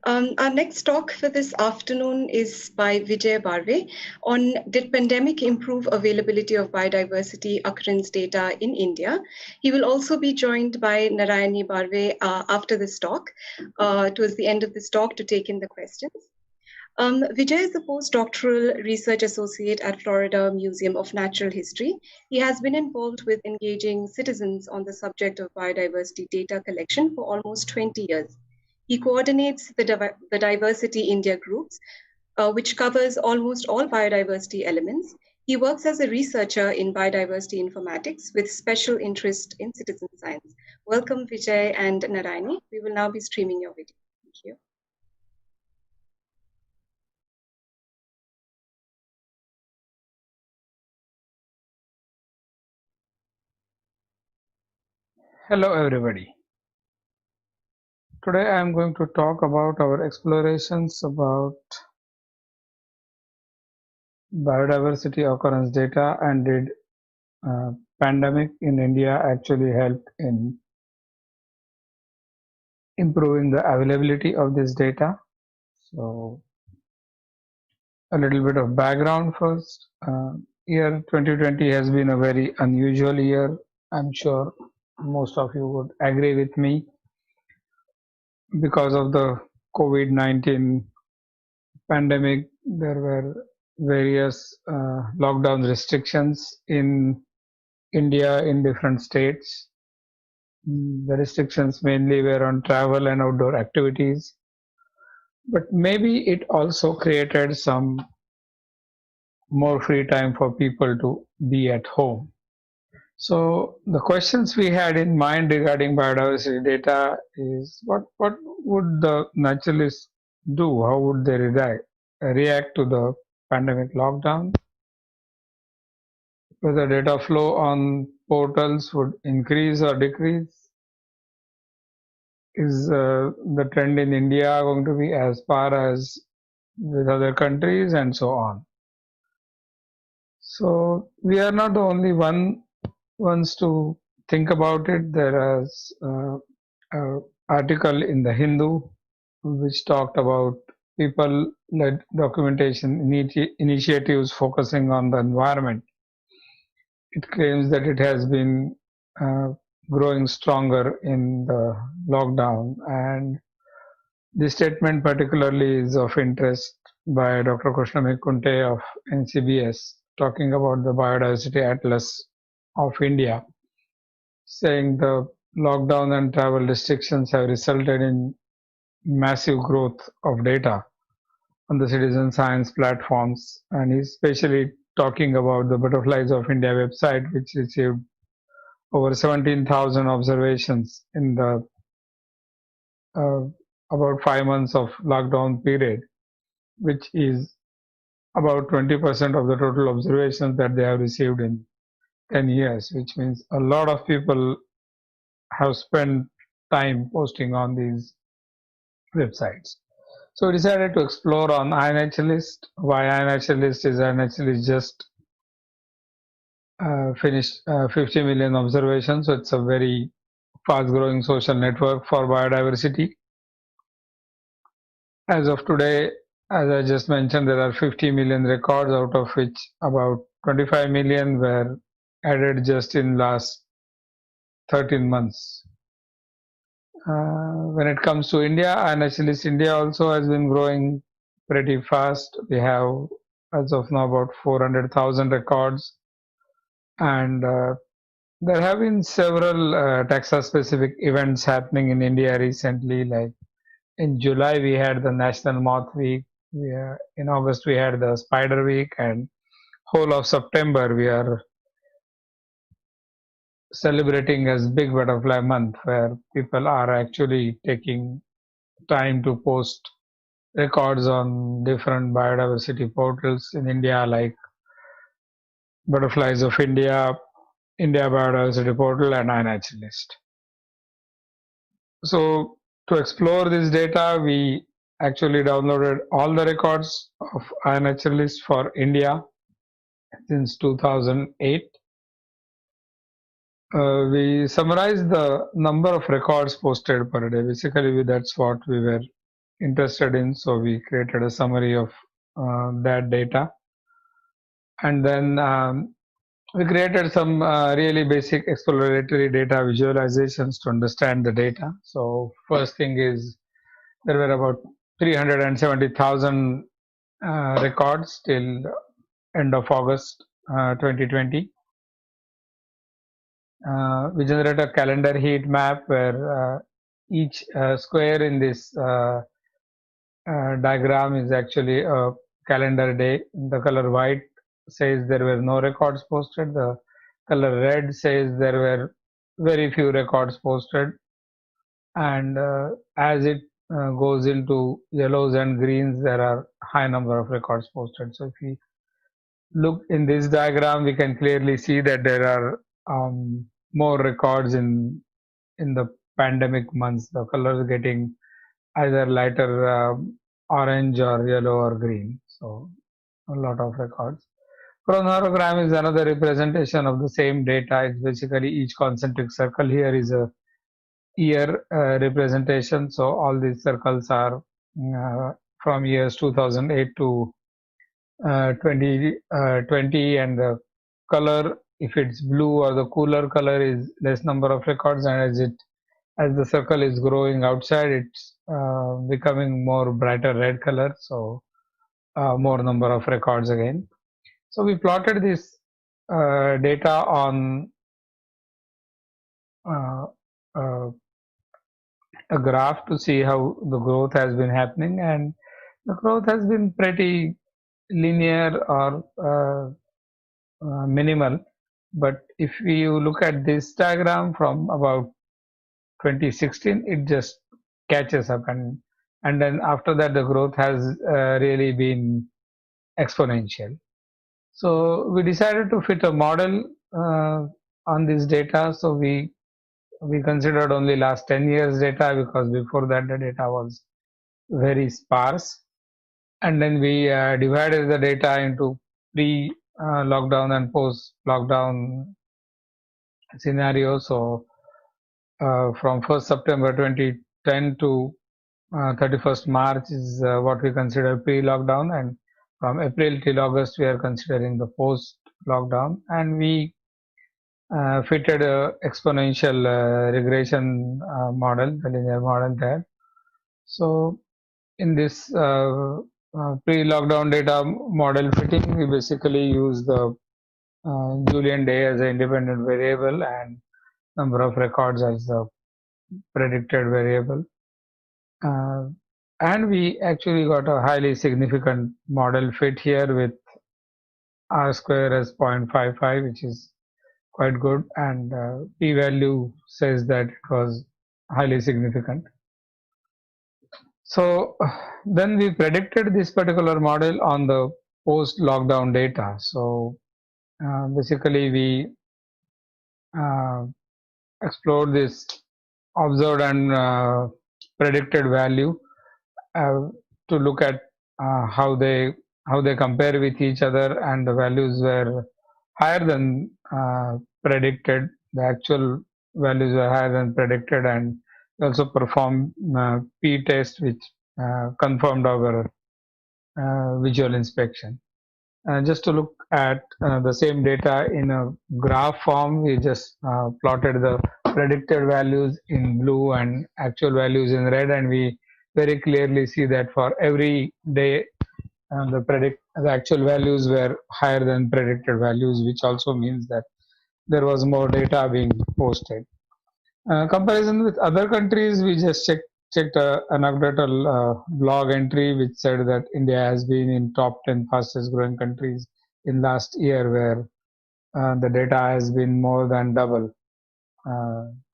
Our next talk for this afternoon is by Vijay Barve on Did Pandemic Improve Availability of Biodiversity Occurrence Data in India? He will also be joined by Narayani Barve after this talk, towards the end of this talk, to take in the questions. Vijay is a postdoctoral research associate at Florida Museum of Natural History. He has been involved with engaging citizens on the subject of biodiversity data collection for almost 20 years. He coordinates the Diversity India groups, which covers almost all biodiversity elements. He works as a researcher in biodiversity informatics with special interest in citizen science. Welcome, Vijay and Narayani. We will now be streaming your video. Thank you. Hello everybody. Today I am going to talk about our explorations about biodiversity occurrence data and did pandemic in India actually help in improving the availability of this data. So a little bit of background first. Year 2020 has been a very unusual year. I'm sure most of you would agree with me because of the COVID-19 pandemic. There were various lockdown restrictions in India in different states. The restrictions mainly were on travel and outdoor activities, but maybe it also created some more free time for people to be at home. So the questions we had in mind regarding biodiversity data is what would the naturalists do? How would they react to the pandemic lockdown? Whether data flow on portals would increase or decrease? Is the trend in India going to be as far as with other countries, and so on? So we are not the only ones to think about it. There is an article in the Hindu which talked about people-led documentation initiatives focusing on the environment. It claims that it has been growing stronger in the lockdown, and this statement particularly is of interest by Dr. Krishnamurthy Kunte of NCBS, talking about the Biodiversity Atlas of India, saying the lockdown and travel restrictions have resulted in massive growth of data on the citizen science platforms, and he's especially talking about the Butterflies of India website, which received over 17,000 observations in the about 5 months of lockdown period, which is about 20% of the total observations that they have received in 10 years, which means a lot of people have spent time posting on these websites. So we decided to explore on iNaturalist. Why iNaturalist is iNaturalist just finished 50 million observations, so it's a very fast-growing social network for biodiversity. As of today, as I just mentioned, there are 50 million records, out of which about 25 million were added just in last 13 months. When it comes to India, iNaturalist India also has been growing pretty fast. We have, as of now, about 400,000 records, and there have been several taxa-specific events happening in India recently. Like in July, we had the National Moth Week. In August, we had the Spider Week, and whole of September, we are celebrating as Big Butterfly Month, where people are actually taking time to post records on different biodiversity portals in India, like Butterflies of India, India Biodiversity Portal, and iNaturalist. So to explore this data, we actually downloaded all the records of iNaturalist for India since 2008. We summarized the number of records posted per day. Basically, that's what we were interested in. So we created a summary of that data. And then we created some really basic exploratory data visualizations to understand the data. So first thing is there were about 370,000 records till end of August 2020. We generate a calendar heat map where each square in this diagram is actually a calendar day. The color white says there were no records posted. The color red says there were very few records posted. And as it goes into yellows and greens, there are high number of records posted. So if we look in this diagram, we can clearly see that there are more records in the pandemic months. The colors getting either lighter orange or yellow or green. So a lot of records. Chronogram is another representation of the same data. It's basically each concentric circle here is a year representation. So all these circles are from years 2008 to 2020, and the color, if it's blue or the cooler color, is less number of records, and as the circle is growing outside, it's becoming more brighter red color, so more number of records again. So we plotted this data on uh, uh, a graph to see how the growth has been happening, and the growth has been pretty linear or minimal. But if you look at this diagram from about 2016, it just catches up, and then after that the growth has really been exponential. So we decided to fit a model on this data. So we considered only last 10 years data, because before that the data was very sparse. And then we divided the data into pre lockdown and post lockdown scenarios. So from 1st September 2010 to 31st March is what we consider pre-lockdown, and from April till August we are considering the post-lockdown, and we fitted a exponential regression model, the linear model there. So in this pre-lockdown data model fitting, we basically use the Julian day as an independent variable and number of records as the predicted variable. And we actually got a highly significant model fit here with R square as 0.55, which is quite good, and p-value says that it was highly significant. So then we predicted this particular model on the post-lockdown data. So basically we explored this observed and predicted value to look at how they compare with each other, and the values were higher than predicted. The actual values were higher than predicted, and we also performed p-test, which confirmed our visual inspection. Just to look at the same data in a graph form, we just plotted the predicted values in blue and actual values in red, and we very clearly see that for every day the actual values were higher than predicted values, which also means that there was more data being posted. Comparison with other countries, we just checked an anecdotal blog entry which said that India has been in top 10 fastest growing countries in last year, where the data has been more than double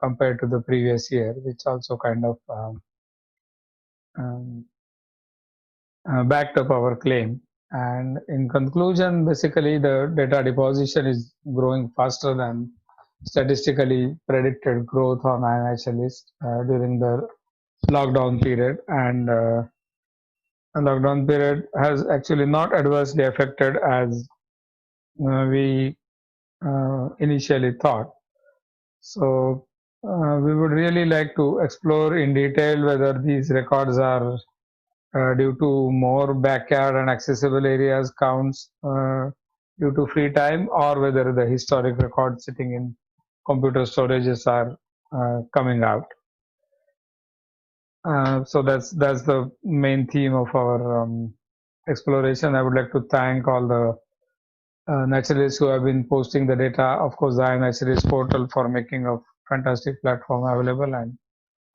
compared to the previous year, which also kind of um, backed up our claim. And in conclusion, basically the data deposition is growing faster than statistically predicted growth on INHList during the lockdown period, and lockdown period has actually not adversely affected as we initially thought. So we would really like to explore in detail whether these records are due to more backyard and accessible areas counts due to free time, or whether the historic records sitting in computer storages are coming out. So that's the main theme of our exploration. I would like to thank all the naturalists who have been posting the data. Of course, the iNaturalist portal for making a fantastic platform available, and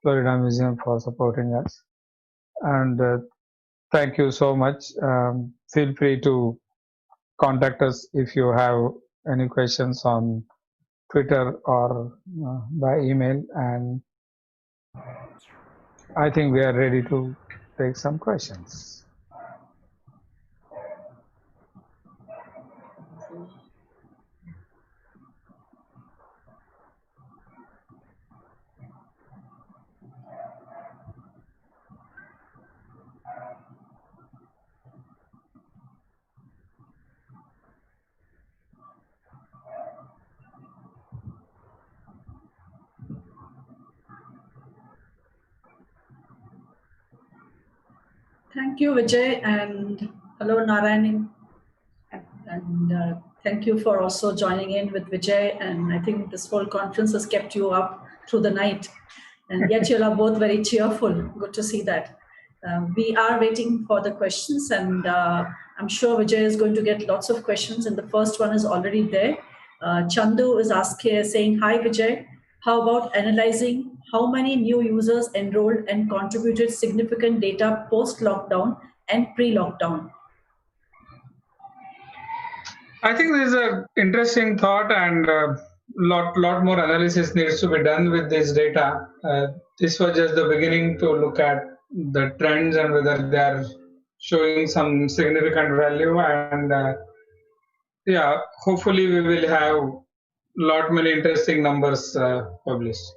Florida Museum for supporting us. And thank you so much. Feel free to contact us if you have any questions on Twitter or by email. And I think we are ready to take some questions. Thank you, Vijay, and hello, Narayani. And thank you for also joining in with Vijay. And I think this whole conference has kept you up through the night. And yet you are both very cheerful. Good to see that. We are waiting for the questions, and I'm sure Vijay is going to get lots of questions. And the first one is already there. Chandu is asking, saying, "Hi, Vijay. How about analyzing how many new users enrolled and contributed significant data post-lockdown and pre-lockdown?" I think this is an interesting thought, and lot more analysis needs to be done with this data. This was just the beginning to look at the trends and whether they are showing some significant value. And yeah, hopefully we will have lot many interesting numbers published.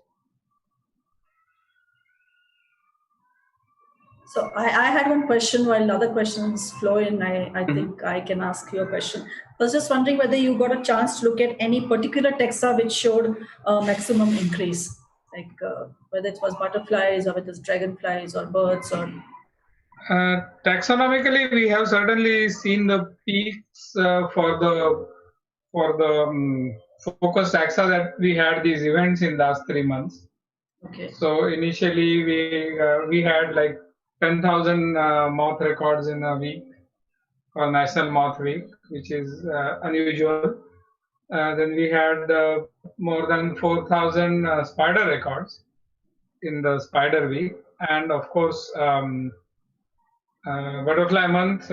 So I had one question while other questions flow in. I think I can ask you a question. I was just wondering whether you got a chance to look at any particular taxa which showed a maximum increase, like whether it was butterflies or whether it's dragonflies or birds or. Taxonomically, we have certainly seen the peaks for the focus taxa that we had these events in last 3 months. Okay. So initially we had like 10,000 moth records in a week for National Moth Week, which is unusual. Then we had more than 4,000 spider records in the Spider Week, and of course Butterfly Month.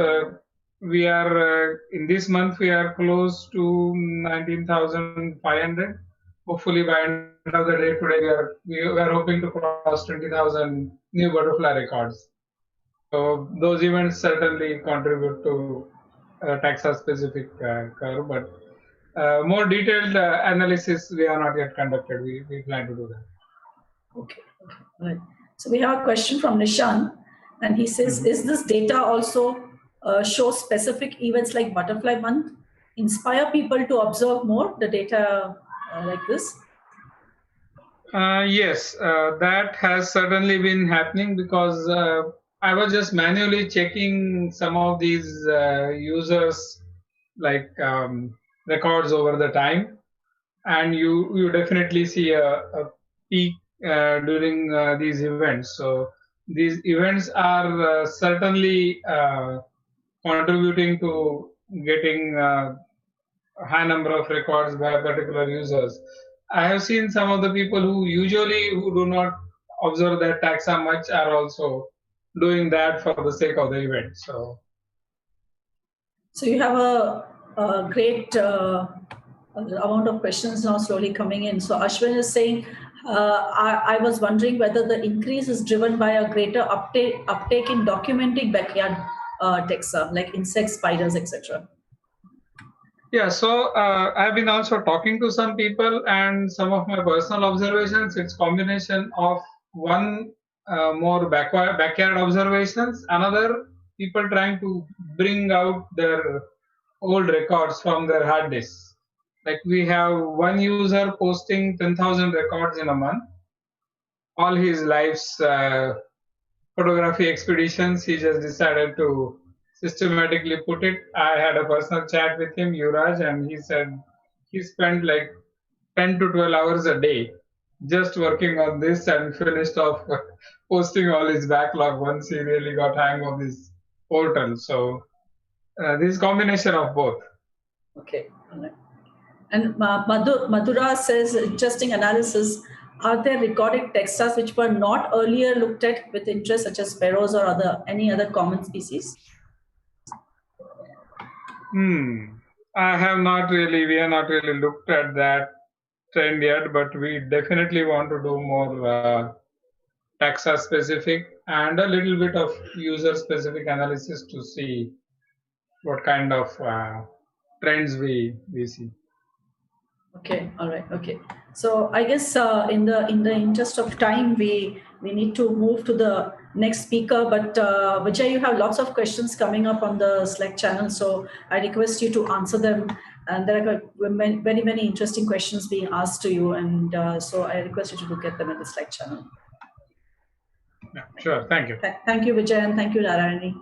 We are in this month we are close to 19,500. Hopefully by end of the day today we are hoping to cross 20,000 new butterfly records. So those events certainly contribute to taxa specific curve, but more detailed analysis we are not yet conducted. We plan to do that. Okay. Right. So we have a question from Nishan, and he says, "Is this data also show specific events like Butterfly Month inspire people to observe more the data like this?" Yes, that has certainly been happening, because I was just manually checking some of these users like records over the time, and you definitely see a peak during these events. So these events are certainly contributing to getting a high number of records by particular users. I have seen some of the people who do not observe that taxa much are also doing that for the sake of the event. So you have a great amount of questions now slowly coming in. So Ashwin is saying, I was wondering whether the increase is driven by a greater uptake in documenting backyard taxa like insects, spiders, etc. yeah, so I've been also talking to some people, and some of my personal observations, it's combination of one more backyard observations, another people trying to bring out their old records from their hard disks. Like we have one user posting 10,000 records in a month, all his life's photography expeditions. He just decided to systematically put it. I had a personal chat with him, Yuraj, and he said he spent like 10 to 12 hours a day just working on this and finished off posting all his backlog once he really got hang of this portal. So this combination of both. Okay. All right. And Madhura says, interesting analysis. Are there recorded textiles which were not earlier looked at with interest, such as sparrows or any other common species? I have not really, we have not really looked at that trend yet, but we definitely want to do more taxa specific and a little bit of user specific analysis to see what kind of trends we see. Okay, all right, okay. So I guess in the interest of time, we need to move to the next speaker. But Vijay, you have lots of questions coming up on the Slack channel, so I request you to answer them. And there are very many interesting questions being asked to you, and so I request you to look at them in the Slack channel. Yeah, sure, thank you. Thank you, Vijay, and thank you, Narayani.